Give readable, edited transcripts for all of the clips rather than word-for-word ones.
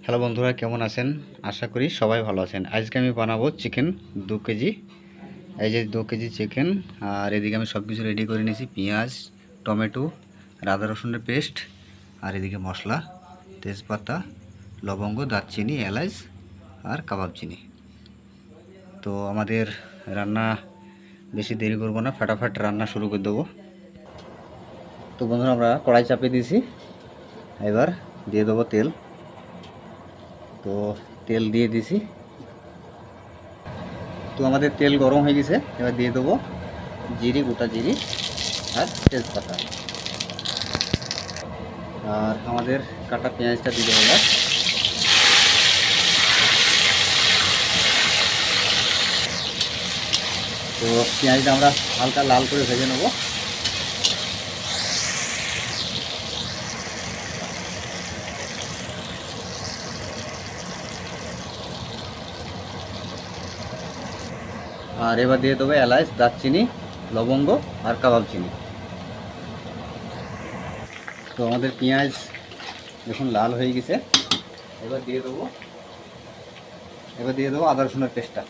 Hello বন্ধুরা, কেমন আছেন? আশা করি সবাই ভালো আছেন। আজকে আমি বানাবো চিকেন 2 কেজি। এই যে 2 কেজি চিকেন। আর এদিকে আমি সব কিছু রেডি করে নিয়েছি: পেঁয়াজ, টমেটো, আদা রসুনের পেস্ট, আর এদিকে মশলা, তেজপাতা, লবঙ্গ, দারচিনি, এলাচ আর কাবাব চিনি। তো আমাদের রান্না বেশি দেরি করব না, ফাটাফাট রান্না শুরু করে দেবো। তো বন্ধুরা, আমরা কড়াই চাপিয়ে দিয়েছি। এবার দিয়ে দেবো তেল। তো তেল দিয়ে দিছি। তো আমাদের তেল গরম হয়ে গেছে। এবার দিয়ে দেবো জিরি, গোটা জিরি আর তেজপাতা। আর আমাদের কাটা পেঁয়াজটা দিয়ে দেবো। এবার তো পেঁয়াজটা আমরা হালকা লাল করে ভেজে নেব। আর এবার দিয়ে দেবো এলাচ, দারচিনি, লবঙ্গ আর কাবাব চিনি। তো আমাদের পেঁয়াজ দেখুন লাল হয়ে গেছে। এবার দিয়ে দেবো আদা রসুনের পেস্টটা।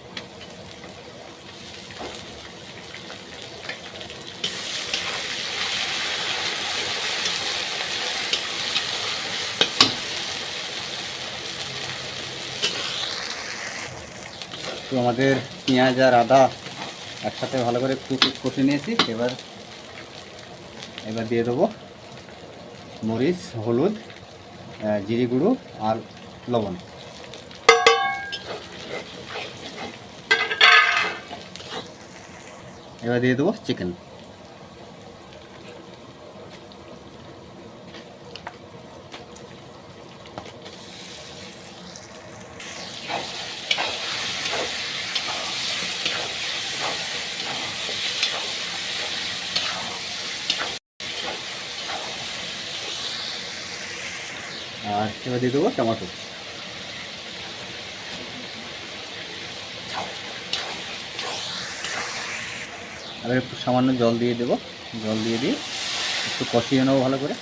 তো আমাদের পেঁয়াজ আর আদা একসাথে ভালো করে কষে নিয়েছি। এবার দিয়ে দেবো মরিচ, হলুদ, জিরে গুঁড়ো আর লবণ। এবার দিয়ে দেবো চিকেন। আর এবার দিয়ে দেবো টমেটো। আর একটু সামান্য জল দিয়ে দেবো। জল দিয়ে একটু কষিয়ে নেবো ভালো করে।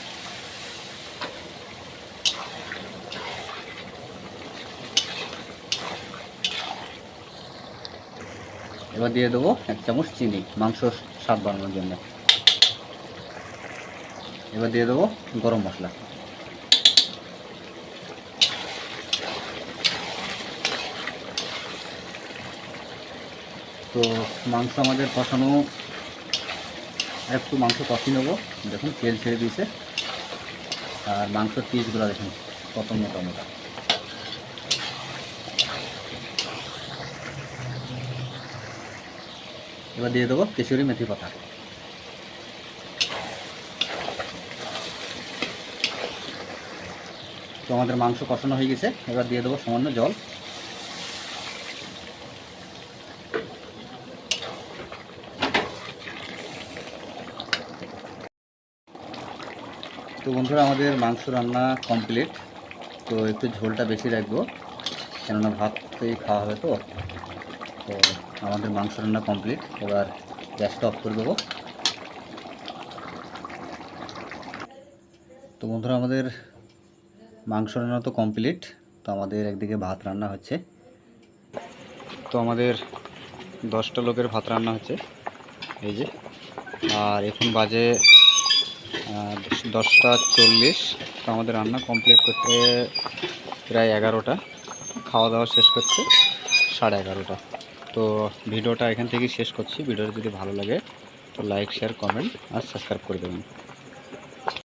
এবার দিয়ে দেবো 1 চামচ চিনি মাংস স্বাদ বাড়ানোর জন্য। এবার দিয়ে দেবো গরম মশলা। তো মাংস আমাদের কষানো, একটু মাংস কষিয়ে নেবো। দেখুন তেল ছেড়ে দিয়েছে। আর মাংসের পিসগুলো দেখুন কত মোটা মোটা। এবার দিয়ে দেবো কেশরি মেথি পাতা। তো আমাদের মাংস কষানো হয়ে গেছে। এবার দিয়ে দেবো সামান্য জল। তো বন্ধুরা, আমাদের মাংস রান্না কমপ্লিট। তো একটু ঝোলটা বেশি রাখবো, কেননা ভাতই খাওয়া হবে। তো আমাদের মাংস রান্না কমপ্লিট। এবার গ্যাসটা অফ করে দেবো। তো বন্ধুরা, আমাদের মাংস রান্না তো কমপ্লিট। তো আমাদের একদিকে ভাত রান্না হচ্ছে। তো আমাদের 10টা লোকের ভাত রান্না হচ্ছে, এই যে। আর এখন বাজে 10টা 40। তো আমাদের রান্না কমপ্লিট করতে প্রায় 11টা। খাওয়া দাওয়া শেষ করতে 11:30। তো ভিডিওটা এখান থেকেই শেষ করছি। ভিডিওটা যদি ভালো লাগে তো লাইক, শেয়ার, কমেন্ট আর সাবস্ক্রাইব করে দেবেন।